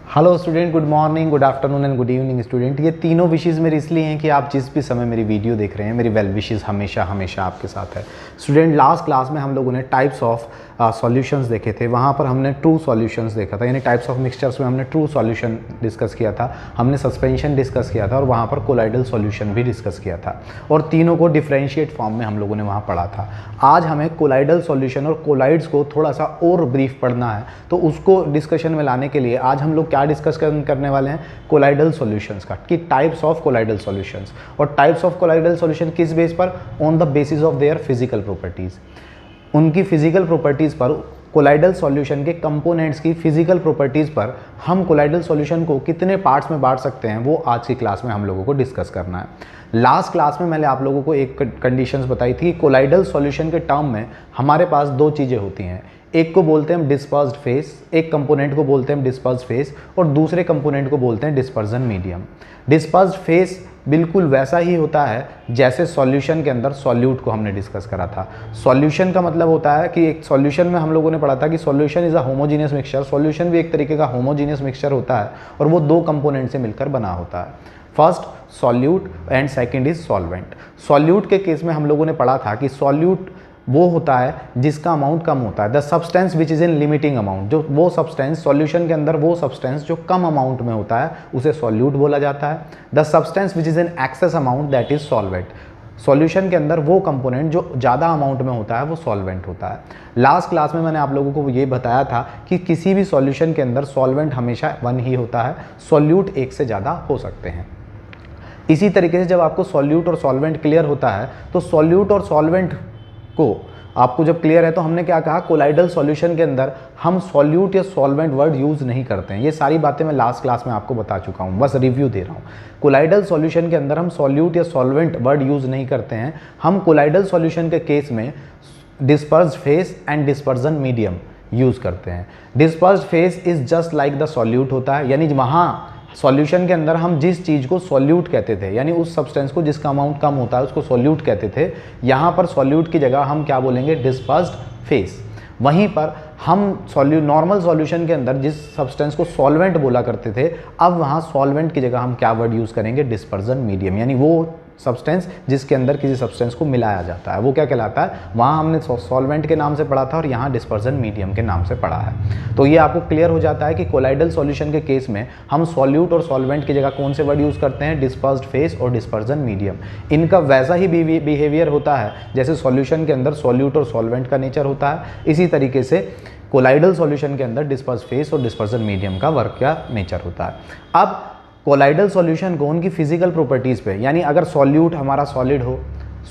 Hello student, good morning, good afternoon and good evening student. ये तीनों wishes मेरी इसलिए हैं कि आप जिस भी समय मेरी वीडियो देख रहे हैं, मेरी वेल विशेज़ हमेशा हमेशा आपके साथ है। स्टूडेंट, लास्ट क्लास में हम लोगों ने टाइप्स ऑफ सॉल्यूशंस देखे थे। वहाँ पर हमने ट्रू सॉल्यूशंस देखा था, यानी टाइप्स ऑफ मिक्सचर्स में हमने ट्रू सॉल्यूशन डिस्कस किया था, हमने सस्पेंशन डिस्कस किया था और वहाँ पर कोलाइडल सॉल्यूशन भी डिस्कस किया था, और तीनों को डिफरेंशिएट फॉर्म में हम लोगों ने वहाँ पढ़ा था। आज हमें कोलाइडल सॉल्यूशन और कोलाइड्स को थोड़ा सा और ब्रीफ पढ़ना है, तो उसको डिस्कशन में लाने के लिए आज हम लोग क्या डिस्कस करने वाले हैं, कोलाइडल सॉल्यूशंस का, कि टाइप्स ऑफ कोलाइडल सॉल्यूशंस। और टाइप्स ऑफ कोलाइडल सॉल्यूशन किस बेस पर? On the basis of their physical properties. उनकी फिजिकल प्रॉपर्टीज़ पर, कोलाइडल सॉल्यूशन के कंपोनेंट्स की फिजिकल प्रॉपर्टीज़ पर हम कोलाइडल सॉल्यूशन को कितने पार्ट्स में बांट सकते हैं, वो आज की क्लास में हम लोगों को डिस्कस करना है। लास्ट क्लास में मैंने आप लोगों को एक कंडीशंस बताई थी। कोलाइडल सॉल्यूशन के टर्म में हमारे पास दो चीज़ें होती हैं, एक को बोलते हैं हम डिस्पर्स्ड फेस, एक कंपोनेंट को बोलते हैं डिस्पर्स्ड फेस, और दूसरे कंपोनेंट को बोलते हैं डिस्पर्जन मीडियम। डिस्पर्स्ड फेस बिल्कुल वैसा ही होता है जैसे सॉल्यूशन के अंदर सॉल्यूट को हमने डिस्कस करा था। सॉल्यूशन का मतलब होता है कि एक सॉल्यूशन में हम लोगों ने पढ़ा था कि solution is a homogeneous mixture. Solution भी एक तरीके का होमोजीनियस मिक्सचर होता है और वो दो कंपोनेंट से मिलकर बना होता है। First solute and second is solvent. Solute के केस में हम लोगों ने पढ़ा था कि सॉल्यूट वो होता है जिसका अमाउंट कम होता है, the substance which is in limiting amount. जो वो सब्सटेंस सॉल्यूशन के अंदर, वो सब्सटेंस जो कम अमाउंट में होता है उसे सॉल्यूट बोला जाता है। The substance which is in excess amount that is solvent. Solution के अंदर वो कंपोनेंट जो ज़्यादा अमाउंट में होता है वो सॉल्वेंट होता है। लास्ट क्लास में मैंने आप लोगों को ये बताया था कि किसी भी सॉल्यूशन के अंदर सॉल्वेंट हमेशा वन ही होता है, सॉल्यूट एक से ज़्यादा हो सकते हैं। इसी तरीके से जब आपको सॉल्यूट और सॉल्वेंट क्लियर होता है, तो सॉल्यूट और सॉल्वेंट को आपको जब क्लियर है, तो हमने क्या कहा, कोलाइडल सॉल्यूशन के अंदर हम सॉल्यूट या सॉल्वेंट वर्ड यूज़ नहीं करते हैं। ये सारी बातें मैं लास्ट क्लास में आपको बता चुका हूँ, बस रिव्यू दे रहा हूँ। कोलाइडल सॉल्यूशन के अंदर हम सॉल्यूट या सॉल्वेंट वर्ड यूज़ नहीं करते हैं। हम कोलाइडल सॉल्यूशन के केस में dispersed phase and dispersion medium use करते हैं। Dispersed phase is just like the solute होता है, यानी वहाँ सॉल्यूशन के अंदर हम जिस चीज़ को सॉल्यूट कहते थे, यानी उस सब्सटेंस को जिसका अमाउंट कम होता है उसको सॉल्यूट कहते थे, यहाँ पर सॉल्यूट की जगह हम क्या बोलेंगे, डिस्पर्स्ड फेस। वहीं पर हम नॉर्मल सॉल्यूशन के अंदर जिस सब्सटेंस को सॉल्वेंट बोला करते थे, अब वहाँ सॉल्वेंट की जगह हम क्या वर्ड यूज़ करेंगे, डिस्पर्जन मीडियम। यानी वो सब्सटेंस जिसके अंदर किसी सब्सटेंस को मिलाया जाता है वो क्या कहलाता है, वहाँ हमने सॉल्वेंट के नाम से पढ़ा था और यहाँ डिस्पर्जन मीडियम के नाम से पढ़ा है। तो ये आपको क्लियर हो जाता है कि कोलाइडल सॉल्यूशन के केस में हम सॉल्यूट और सॉल्वेंट की जगह कौन से वर्ड यूज़ करते हैं, डिस्पर्स्ड फेस और डिस्पर्जन मीडियम। इनका वैसा ही बिहेवियर होता है जैसे सॉल्यूशन के अंदर सॉल्यूट और सॉल्वेंट का नेचर होता है, इसी तरीके से कोलाइडल सॉल्यूशन के अंदर डिस्पर्स्ड फेस और डिस्पर्जन मीडियम का वर्क का नेचर होता है। अब कोलाइडल सॉल्यूशन को उनकी फिजिकल प्रॉपर्टीज़ पे, यानी अगर सॉल्यूट हमारा सॉलिड हो,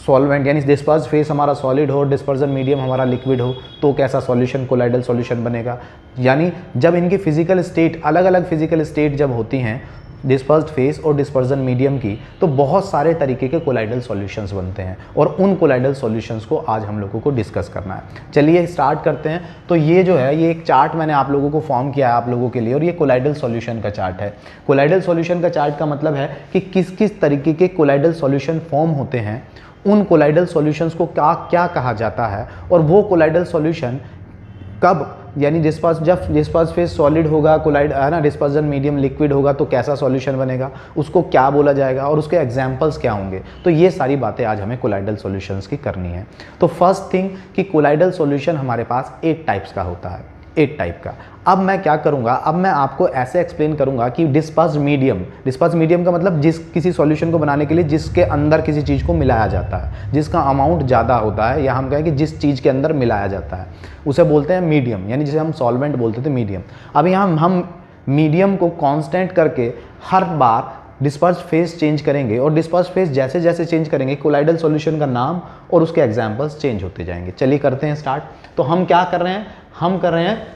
सॉल्वेंट यानी डिस्पर्स्ड फेस हमारा सॉलिड हो, डिस्पर्जन मीडियम हमारा लिक्विड हो, तो कैसा सॉल्यूशन कोलाइडल सॉल्यूशन बनेगा। यानी जब इनकी फिजिकल स्टेट, अलग अलग फिजिकल स्टेट जब होती हैं डिस्पर्स्ड फेस और डिस्पर्जन मीडियम की, तो बहुत सारे तरीके के कोलाइडल सॉल्यूशंस बनते हैं और उन कोलाइडल सॉल्यूशंस को आज हम लोगों को डिस्कस करना है। चलिए स्टार्ट करते हैं। तो ये जो है, ये एक चार्ट मैंने आप लोगों को फॉर्म किया है आप लोगों के लिए, और ये कोलाइडल सॉल्यूशन का चार्ट है। कोलाइडल सॉल्यूशन का चार्ट का मतलब है कि किस किस तरीके के कोलाइडल सॉल्यूशन फॉर्म होते हैं, उन कोलाइडल सॉल्यूशंस को क्या कहा जाता है, और वो कोलाइडल सॉल्यूशन कब, यानी डिस्पर्स्ड फेस सॉलिड होगा, कोलाइड है ना, डिस्पर्जन मीडियम लिक्विड होगा, तो कैसा सॉल्यूशन बनेगा, उसको क्या बोला जाएगा और उसके एग्जांपल्स क्या होंगे। तो ये सारी बातें आज हमें कोलाइडल सॉल्यूशंस की करनी है। तो फर्स्ट थिंग कि कोलाइडल सॉल्यूशन हमारे पास 8 टाइप्स का होता है, 8 टाइप का। अब मैं क्या करूंगा, अब मैं आपको ऐसे एक्सप्लेन करूंगा कि डिस्पर्स्ड मीडियम का मतलब किसी सॉल्यूशन को बनाने के लिए जिसके अंदर किसी चीज़ को मिलाया जाता है, जिसका अमाउंट ज़्यादा होता है, या हम कहें कि जिस चीज़ के अंदर मिलाया जाता है उसे बोलते हैं मीडियम, यानी जिसे हम सॉल्वेंट बोलते थे मीडियम। अब यहाँ हम मीडियम को कांस्टेंट करके हर बार डिस्पर्स्ड फेस चेंज करेंगे, और डिस्पर्स्ड फेस जैसे जैसे चेंज करेंगे कोलाइडल सॉल्यूशन का नाम और उसके एग्जाम्पल्स चेंज होते जाएंगे। चलिए करते हैं स्टार्ट। तो हम क्या कर रहे हैं, हम कर रहे हैं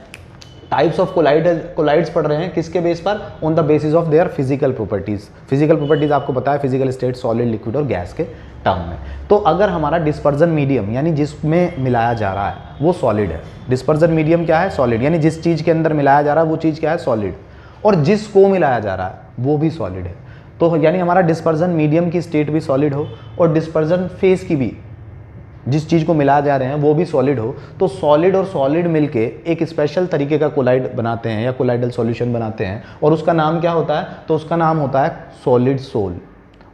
टाइप्स ऑफ कोलाइड्स पढ़ रहे हैं, किसके बेस पर, on the basis of their physical properties. Physical properties आपको पता है, फिजिकल स्टेट, सॉलिड, लिक्विड और गैस के टर्म में। तो अगर हमारा डिस्पर्जन मीडियम यानी जिसमें मिलाया जा रहा है वो सॉलिड है, डिस्पर्जन मीडियम क्या है, सॉलिड, यानी जिस चीज़ के अंदर मिलाया जा रहा है वो चीज़ क्या है, सॉलिड, और जिसको मिलाया जा रहा है वो भी सॉलिड है। तो यानी हमारा डिस्पर्जन मीडियम की स्टेट भी सॉलिड हो और डिस्पर्जन फेस की भी जिस चीज़ को मिला जा रहे हैं वो भी सॉलिड हो, तो सॉलिड और सॉलिड मिलके एक स्पेशल तरीके का कोलाइड बनाते हैं या कोलाइडल सॉल्यूशन बनाते हैं, और उसका नाम क्या होता है? तो उसका नाम होता है सॉलिड सोल।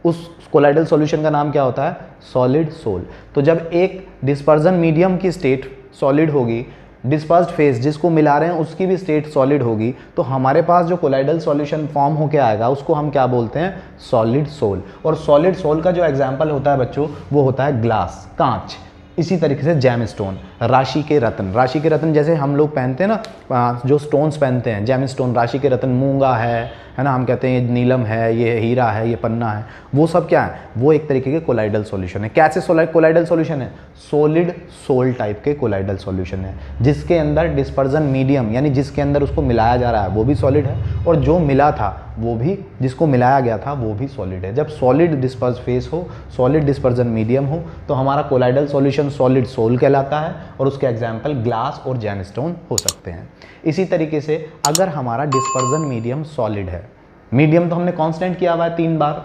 उस कोलाइडल सॉल्यूशन का नाम क्या होता है? Solid sol. तो जब एक डिस्पर्जन मीडियम की स्टेट सॉलिड होगी, डिस्पर्स्ड फेज जिसको मिला रहे हैं उसकी भी स्टेट सॉलिड होगी, तो हमारे पास जो कोलाइडल सॉल्यूशन फॉर्म होके आएगा उसको हम क्या बोलते हैं? Solid sol. और सॉलिड सोल का जो एग्जांपल होता है बच्चों, वो होता है ग्लास, कांच। इसी तरीके से जेमस्टोन, राशि के रत्न। राशि के रत्न जैसे हम लोग पहनते हैं ना, जो स्टोन्स पहनते हैं, जेमस्टोन, राशि के रत्न, मूंगा है ना, हम कहते हैं ये नीलम है, ये हीरा है, ये पन्ना है, वो सब क्या है? वो एक तरीके के कोलाइडल सॉल्यूशन है। कैसे कोलाइडल सॉल्यूशन है? सॉलिड सोल टाइप के कोलाइडल सॉल्यूशन है, जिसके अंदर डिस्पर्जन मीडियम यानी जिसके अंदर उसको मिलाया जा रहा है वो भी सॉलिड है, और जो मिला था वो भी, जिसको मिलाया गया था वो भी सॉलिड है। जब सॉलिड डिस्पर्स फेस हो, सॉलिड डिस्पर्जन मीडियम हो, तो हमारा कोलाइडल सॉल्यूशन सॉलिड सोल कहलाता है, और उसके एग्जाम्पल ग्लास और जेमस्टोन हो सकते हैं। इसी तरीके से अगर हमारा डिस्पर्जन मीडियम सॉलिड है, मीडियम तो हमने कांस्टेंट किया हुआ है 3 बार,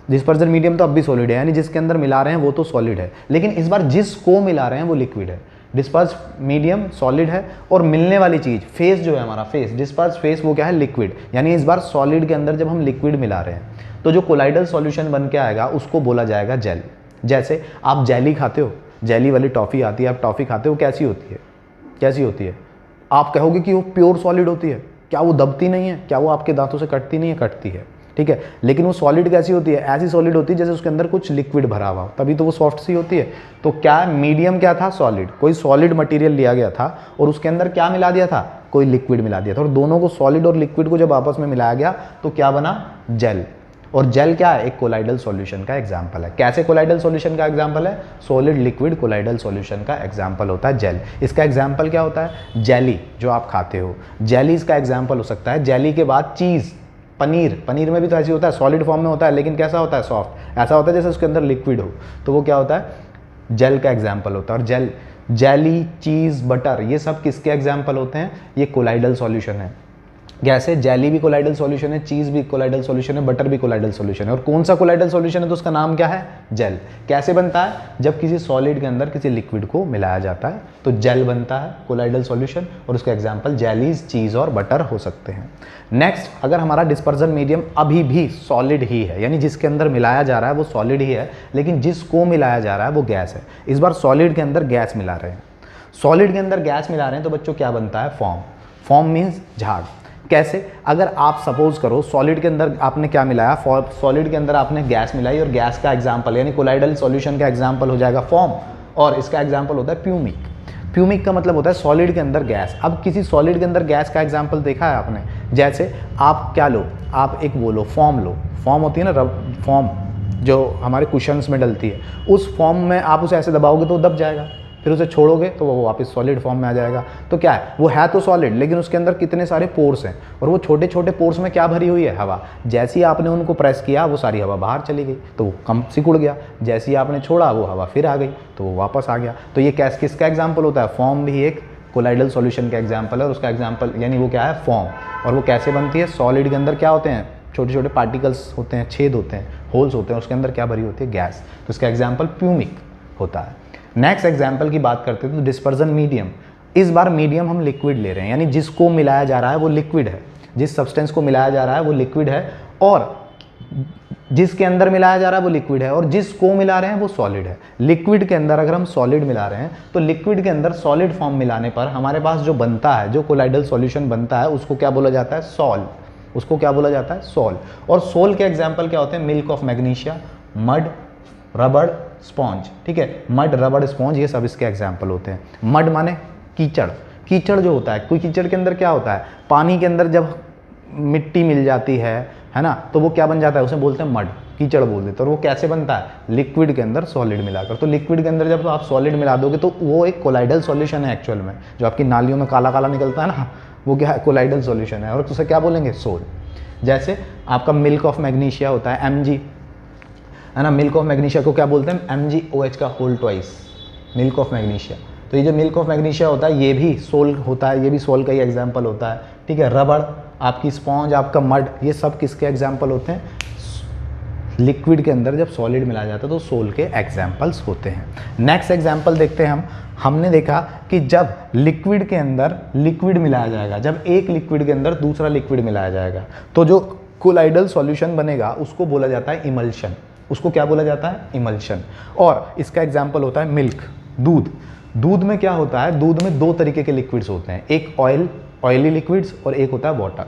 डिस्पर्जन मीडियम तो अब भी सॉलिड है, यानी जिसके अंदर मिला रहे हैं वो तो सॉलिड है, लेकिन इस बार जिसको मिला रहे हैं वो लिक्विड है। डिस्पर्स मीडियम सॉलिड है, और मिलने वाली चीज़ फेस जो है हमारा फेस, डिस्पर्स फेस, वो क्या है? लिक्विड। यानी इस बार सॉलिड के अंदर जब हम लिक्विड मिला रहे हैं तो जो कोलाइडल सॉल्यूशन बन के आएगा उसको बोला जाएगा जेल। जैसे आप जेली खाते हो, जेली वाली टॉफ़ी आती है, आप टॉफ़ी खाते हो, कैसी होती है? कैसी होती है? आप कहोगे कि वो प्योर सॉलिड होती है, क्या वो दबती नहीं है? क्या वो आपके दांतों से कटती नहीं है? कटती है, ठीक है, लेकिन वो सॉलिड कैसी होती है? ऐसी सॉलिड होती है जैसे उसके अंदर कुछ लिक्विड भरा हुआ हो, तभी तो वो सॉफ्ट सी होती है। तो क्या मीडियम क्या था? सॉलिड। कोई सॉलिड मटेरियल लिया गया था और उसके अंदर क्या मिला दिया था? कोई लिक्विड मिला दिया था, और दोनों को, सॉलिड और लिक्विड को जब आपस में मिलाया गया तो क्या बना? जेल। और जेल क्या है? एक कोलाइडल सॉल्यूशन का एग्जाम्पल है। कैसे कोलाइडल सॉल्यूशन का एग्जाम्पल है? सॉलिड लिक्विड कोलाइडल सॉल्यूशन का एग्जाम्पल होता है जेल। इसका एग्जाम्पल क्या होता है? जेली, जो आप खाते हो, जेली इसका एग्जाम्पल हो सकता है। जेली के बाद चीज़, पनीर, पनीर में भी तो ऐसे होता है, सॉलिड फॉर्म में होता है, लेकिन कैसा होता है? सॉफ्ट। ऐसा होता है जैसे उसके अंदर लिक्विड हो, तो वो क्या होता है? जेल का एग्जाम्पल होता है। और जेल, जेली, चीज़, बटर, ये सब किसके एग्जाम्पल होते हैं? ये कोलाइडल सॉल्यूशन है। जैसे जेली भी कोलाइडल सॉल्यूशन है, चीज़ भी कोलाइडल सॉल्यूशन है, बटर भी कोलाइडल सॉल्यूशन है। और कौन सा कोलाइडल सॉल्यूशन है? तो उसका नाम क्या है? जेल। कैसे बनता है? जब किसी सॉलिड के अंदर किसी लिक्विड को मिलाया जाता है तो जेल बनता है, कोलाइडल सॉल्यूशन, और उसका एग्जाम्पल जेलीज, चीज़ और बटर हो सकते हैं। नेक्स्ट, अगर हमारा डिस्पर्जन मीडियम अभी भी सॉलिड ही है, यानी जिसके अंदर मिलाया जा रहा है वो सॉलिड ही है, लेकिन जिसको मिलाया जा रहा है वो गैस है। इस बार सॉलिड के अंदर गैस मिला रहे हैं, सॉलिड के अंदर गैस मिला रहे हैं, तो बच्चों क्या बनता है? फॉर्म। फॉर्म मीन्स झाग। कैसे? अगर आप सपोज करो सॉलिड के अंदर आपने क्या मिलाया? सॉलिड के अंदर आपने गैस मिलाई, और गैस का एग्जाम्पल यानी कोलाइडल सॉल्यूशन का एग्जाम्पल हो जाएगा फॉर्म, और इसका एग्जाम्पल होता है प्यूमिक। प्यूमिक का मतलब होता है सॉलिड के अंदर गैस। अब किसी सॉलिड के अंदर गैस का एग्जाम्पल देखा है आपने? जैसे आप क्या लो, आप एक वो लो, फॉर्म लो, फॉर्म होती है ना, फॉर्म जो हमारे कुशन्स में डलती है, उस फॉर्म में आप उसे ऐसे दबाओगे तो वो दब जाएगा, फिर उसे छोड़ोगे तो वो वापस सॉलिड फॉर्म में आ जाएगा। तो क्या है? वो है तो सॉलिड, लेकिन उसके अंदर कितने सारे पोर्स हैं, और वो छोटे छोटे पोर्स में क्या भरी हुई है? हवा। जैसे ही आपने उनको प्रेस किया वो सारी हवा बाहर चली गई, तो वो कम सिकुड़ गया। जैसे ही आपने छोड़ा वो हवा फिर आ गई, तो वो वापस आ गया। तो ये कैस किसका एग्जाम्पल होता है? फॉर्म भी एक कोलाइडल सॉल्यूशन का एग्जाम्पल है, और उसका एग्जाम्पल यानी वो क्या है? फॉर्म। और वो कैसे बनती है? सॉलिड के अंदर क्या होते हैं? छोटे छोटे पार्टिकल्स होते हैं, छेद होते हैं, होल्स होते हैं, उसके अंदर क्या भरी होती है? गैस। तो इसका एग्जाम्पल प्यूमिक होता है। नेक्स्ट एग्जाम्पल की बात करते हैं तो डिस्पर्जन मीडियम। इस बार मीडियम हम लिक्विड ले रहे हैं, यानी जिसको मिलाया जा रहा है वो लिक्विड है, जिस सब्सटेंस को मिलाया जा रहा है वो लिक्विड है, और जिसके अंदर मिलाया जा रहा है वो लिक्विड है, और जिसको मिला रहे हैं वो सॉलिड है। लिक्विड के अंदर अगर हम सॉलिड मिला रहे हैं तो लिक्विड के अंदर सॉलिड फॉर्म मिलाने पर हमारे पास जो बनता है, जो कोलाइडल सॉल्यूशन बनता है, उसको क्या बोला जाता है? सॉल। उसको क्या बोला जाता है? सॉल। और सोल के एग्जाम्पल क्या होते हैं? मिल्क ऑफ मैग्नीशिया, मड, रबड़, स्पॉन्ज। ठीक है, मड, रबड़, स्पॉन्ज, ये सब इसके एग्जाम्पल होते हैं। मड माने कीचड़। कीचड़ जो होता है, कोई कीचड़ के अंदर क्या होता है? पानी के अंदर जब मिट्टी मिल जाती है ना, तो वो क्या बन जाता है? उसे बोलते हैं मड, कीचड़ बोल देते हैं। और वो कैसे बनता है? लिक्विड के अंदर सॉलिड मिलाकर। तो लिक्विड के अंदर जब आप सॉलिड मिला दोगे तो वो एक कोलाइडल सॉल्यूशन है एक्चुअल में। जो आपकी नालियों में काला काला निकलता है ना, वो क्या है? कोलाइडल सॉल्यूशन है, और उसे क्या बोलेंगे? सोल। जैसे आपका मिल्क ऑफ मैग्नीशिया होता है, Mg, है ना, मिल्क ऑफ मैग्नीशिया को क्या बोलते हैं? MgOH का whole twice, milk of magnesia. तो ये जो मिल्क ऑफ मैग्नीशिया होता है ये भी सोल होता है, ये भी सोल का ही एग्जाम्पल होता है। ठीक है, रबड़, आपकी स्पॉन्ज, आपका मड, ये सब किसके एग्जाम्पल होते हैं? लिक्विड के अंदर जब सॉलिड मिलाया जाता है तो सोल के एग्जाम्पल्स होते हैं। नेक्स्ट एग्जाम्पल देखते हैं हमने देखा कि जब लिक्विड के अंदर लिक्विड मिलाया जाएगा, जब एक लिक्विड के अंदर दूसरा लिक्विड मिलाया जाएगा तो जो कोलाइडल सॉल्यूशन बनेगा उसको बोला जाता है इमल्शन। उसको क्या बोला जाता है? इमल्शन। और इसका एग्जाम्पल होता है मिल्क, दूध। दूध में क्या होता है? दूध में दो तरीके के लिक्विड्स होते हैं, एक ऑयली लिक्विड्स और एक होता है वाटर।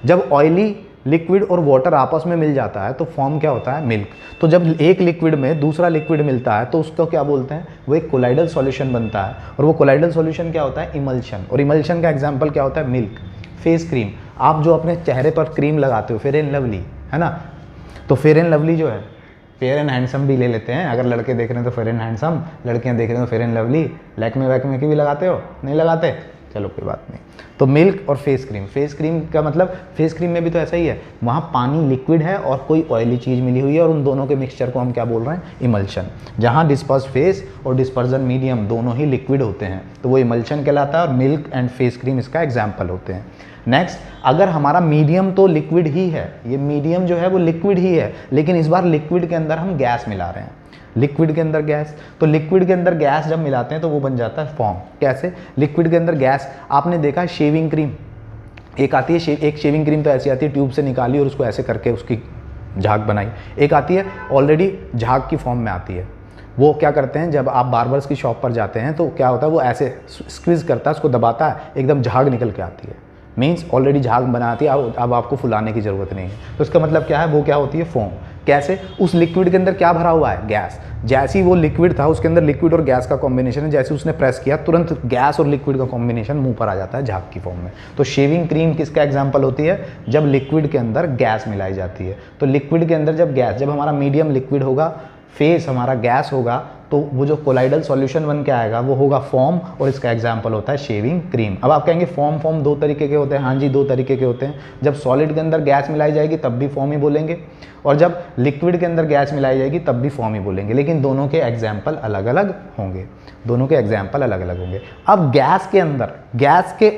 जब ऑयली लिक्विड और वाटर आपस में मिल जाता है तो फॉर्म क्या होता है? मिल्क। तो जब एक लिक्विड में दूसरा लिक्विड मिलता है तो उसको क्या बोलते हैं? वो एक कोलाइडल सॉल्यूशन बनता है, और वो कोलाइडल सॉल्यूशन क्या होता है? इमल्शन। और इमल्शन का एग्जांपल क्या होता है? मिल्क। फेस क्रीम, आप जो अपने चेहरे पर क्रीम लगाते हो, फेयर एंड लवली, है ना, तो फेयर एंड लवली जो है, फेयर एंड हैंडसम भी ले लेते हैं, अगर लड़के देख रहे हैं तो फेयर एंड हैंडसम, लड़कियां देख रहे हैं तो फेयर एंड लवली। लैक्मे वैक्मे की भी लगाते हो? नहीं लगाते? चलो कोई बात नहीं। तो मिल्क और फेस क्रीम, फेस क्रीम का मतलब फेस क्रीम में भी तो ऐसा ही है, वहाँ पानी लिक्विड है और कोई ऑयली चीज़ मिली हुई है, और उन दोनों के मिक्सचर को हम क्या बोल रहे हैं? इमल्शन। जहाँ डिस्पर्स फेस और डिस्पर्जन मीडियम दोनों ही लिक्विड होते हैं तो वो इमल्शन कहलाता है, और मिल्क एंड फेस क्रीम इसका एग्जाम्पल होते हैं। नेक्स्ट, अगर हमारा मीडियम तो लिक्विड ही है, ये मीडियम जो है वो लिक्विड ही है, लेकिन इस बार लिक्विड के अंदर हम गैस मिला रहे हैं, लिक्विड के अंदर गैस। तो लिक्विड के अंदर गैस जब मिलाते हैं तो वो बन जाता है फॉर्म। कैसे? लिक्विड के अंदर गैस, आपने देखा है शेविंग क्रीम एक आती है, एक शेविंग क्रीम तो ऐसी आती है, ट्यूब से निकाली और उसको ऐसे करके उसकी झाग बनाई। एक आती है ऑलरेडी झाग की फॉर्म में आती है, वो क्या करते हैं, जब आप बार्बर्स की शॉप पर जाते हैं तो क्या होता है, वो ऐसे स्क्वीज करता है, उसको दबाता है, एकदम झाग निकल के आती है, मीन्स ऑलरेडी झाग बनाती है, अब आपको फुलाने की ज़रूरत नहीं है। तो इसका मतलब क्या है? वो क्या होती है? फॉर्म। कैसे? उस लिक्विड के अंदर क्या भरा हुआ है? गैस। जैसे ही वो लिक्विड था, उसके अंदर लिक्विड और गैस का कॉम्बिनेशन है, जैसे उसने प्रेस किया तुरंत गैस और लिक्विड का कॉम्बिनेशन मुंह पर आ जाता है झाग की फॉर्म में। तो शेविंग क्रीम किसका एग्जांपल होती है? जब लिक्विड के अंदर गैस मिलाई जाती है। तो लिक्विड के अंदर जब गैस, जब हमारा मीडियम लिक्विड होगा, फेस हमारा गैस होगा, तो वो जो कोलाइडल सॉल्यूशन बन के आएगा वो होगा फॉर्म, और इसका एग्जांपल होता है शेविंग क्रीम। अब आप कहेंगे फॉर्म दो तरीके के होते हैं। हाँ जी, दो तरीके के होते हैं। जब सॉलिड के अंदर गैस मिलाई जाएगी तब भी फॉर्म ही बोलेंगे, और जब लिक्विड के अंदर गैस मिलाई जाएगी तब भी फॉर्म ही बोलेंगे, लेकिन दोनों के एग्जाम्पल अलग अलग होंगे, दोनों के एग्जाम्पल अलग अलग होंगे। अब गैस के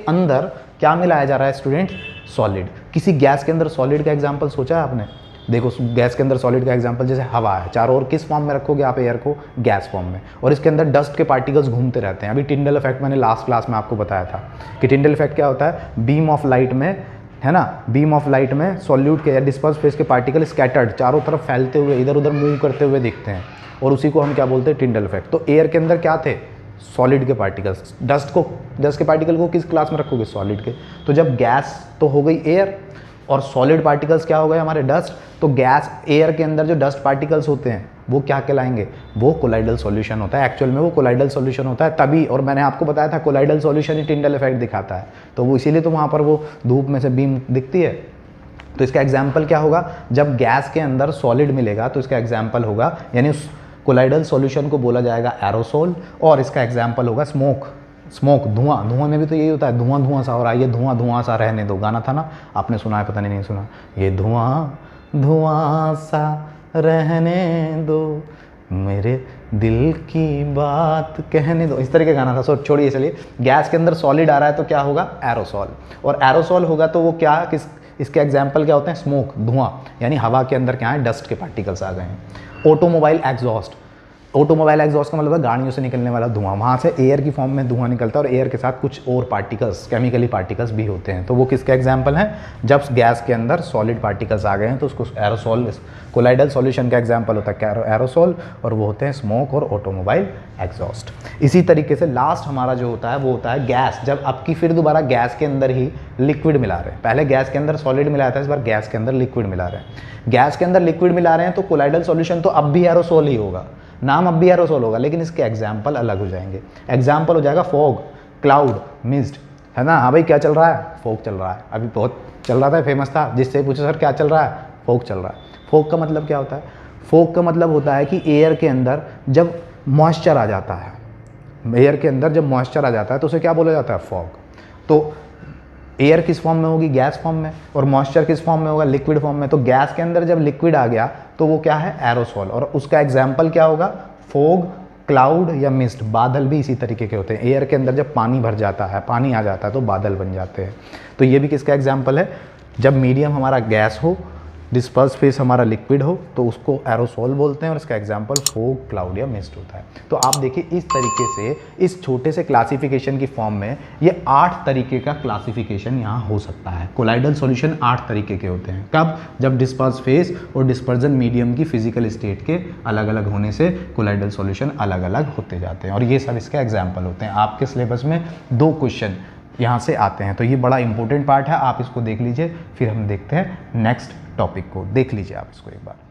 अंदर क्या मिलाया जा रहा है स्टूडेंट? सॉलिड। किसी गैस के अंदर सॉलिड का एग्जाम्पल सोचा है आपने? देखो, गैस के अंदर सॉलिड का एग्जांपल जैसे हवा है, चारों ओर किस फॉर्म में रखोगे आप एयर को? गैस फॉर्म में, और इसके अंदर डस्ट के पार्टिकल्स घूमते रहते हैं। अभी टिंडल इफेक्ट मैंने लास्ट क्लास में आपको बताया था कि टिंडल इफेक्ट क्या होता है? बीम ऑफ लाइट में, है ना, बीम ऑफ लाइट में सॉल्यूट के या डिस्पर्स फेस के पार्टिकल स्कैटर्ड चारों तरफ फैलते हुए इधर उधर मूव करते हुए दिखते हैं, और उसी को हम क्या बोलते हैं? Tyndall effect. तो एयर के अंदर क्या थे? सॉलिड के पार्टिकल्स। डस्ट के पार्टिकल को किस क्लास में रखोगे? सॉलिड के। तो जब गैस तो हो गई एयर, और सॉलिड पार्टिकल्स क्या हो गए हमारे? डस्ट। तो गैस, एयर के अंदर जो डस्ट पार्टिकल्स होते हैं वो क्या कहलाएंगे? वो कोलाइडल सॉल्यूशन होता है। एक्चुअल में वो कोलाइडल सॉल्यूशन होता है तभी, और मैंने आपको बताया था कोलाइडल सॉल्यूशन ही टिंडल इफेक्ट दिखाता है, तो वो इसीलिए तो वहाँ पर वो धूप में से बीम दिखती है। तो इसका एग्जाम्पल क्या होगा? जब गैस के अंदर सॉलिड मिलेगा तो इसका एग्जाम्पल होगा, यानी उस कोलाइडल सॉल्यूशन को बोला जाएगा एरोसोल, और इसका एग्जाम्पल होगा स्मोक। धुआं में भी तो यही होता है, धुआं सा हो रहा है, ये धुआं सा रहने दो, गाना था ना, आपने सुना है? पता नहीं सुना? ये धुआं सा रहने दो, मेरे दिल की बात कहने दो, इस तरह का गाना था। सो छोड़िए, चलिए। गैस के अंदर सॉलिड आ रहा है तो क्या होगा? एरोसोल। और एरोसोल होगा तो वो क्या, इसके एग्जाम्पल क्या होते हैं? स्मोक, धुआं, यानी हवा के अंदर क्या है? डस्ट के पार्टिकल्स आ गए हैं। ऑटोमोबाइल एग्जॉस्ट का मतलब है गाड़ियों से निकलने वाला धुआं, वहाँ से एयर की फॉर्म में धुआं निकलता है, और एयर के साथ कुछ और पार्टिकल्स, केमिकली पार्टिकल्स भी होते हैं। तो वो किसका एग्जाम्पल है? जब गैस के अंदर सॉलिड पार्टिकल्स आ गए हैं तो उसको एरोसोल, कोलाइडल सॉल्यूशन का एग्जाम्पल होता है एरोसोल, और वो होते हैं स्मोक और ऑटोमोबाइल एग्जॉस्ट। इसी तरीके से लास्ट हमारा जो होता है वो होता है गैस। जब अब की फिर दोबारा गैस के अंदर ही लिक्विड मिला रहे हैं, पहले गैस के अंदर सॉलिड मिलाया था, इस बार गैस के अंदर लिक्विड मिला रहे हैं। गैस के अंदर लिक्विड मिला रहे हैं तो कोलाइडल सॉल्यूशन तो अब भी एरोसोल ही होगा, नाम अब भी एरोसोल होगा, लेकिन इसके एग्जाम्पल अलग हो जाएंगे। एग्जाम्पल हो जाएगा फॉग, क्लाउड, मिस्ट, है ना। हाँ भाई, क्या चल रहा है? फॉग चल रहा है, अभी बहुत चल रहा था, फेमस था, जिससे पूछो सर क्या चल रहा है? फॉग चल रहा है। फॉग का मतलब क्या होता है? फॉग का मतलब होता है कि एयर के अंदर जब मॉइस्चर आ जाता है, एयर के अंदर जब मॉइस्चर आ जाता है तो उसे क्या बोला जाता है? फॉग। तो एयर किस फॉर्म में होगी? गैस फॉर्म में। और मॉइस्चर किस फॉर्म में होगा? लिक्विड फॉर्म में। तो गैस के अंदर जब लिक्विड आ गया तो वो क्या है? एरोसोल। और उसका एग्जाम्पल क्या होगा? फॉग, क्लाउड या मिस्ट। बादल भी इसी तरीके के होते हैं, एयर के अंदर जब पानी भर जाता है, पानी आ जाता है तो बादल बन जाते हैं। तो ये भी किसका एग्जाम्पल है? जब मीडियम हमारा गैस हो, डिस्पर्स फेस हमारा लिक्विड हो तो उसको एरोसोल बोलते हैं और इसका एग्जांपल फोग, क्लाउड या मिस्ट होता है। तो आप देखिए इस तरीके से इस छोटे से क्लासिफिकेशन की फॉर्म में ये 8 तरीके का क्लासिफिकेशन यहाँ हो सकता है। कोलाइडल सॉल्यूशन 8 तरीके के होते हैं। कब? जब डिस्पर्स फेस और डिस्पर्जन मीडियम की फिजिकल स्टेट के अलग अलग होने से कोलाइडल सॉल्यूशन अलग अलग होते जाते हैं, और ये सब इसके एग्जाम्पल होते हैं। आपके सिलेबस में 2 क्वेश्चन यहाँ से आते हैं, तो ये बड़ा इंपॉर्टेंट पार्ट है, आप इसको देख लीजिए। फिर हम देखते हैं नेक्स्ट टॉपिक को, देख लीजिए आप इसको एक बार।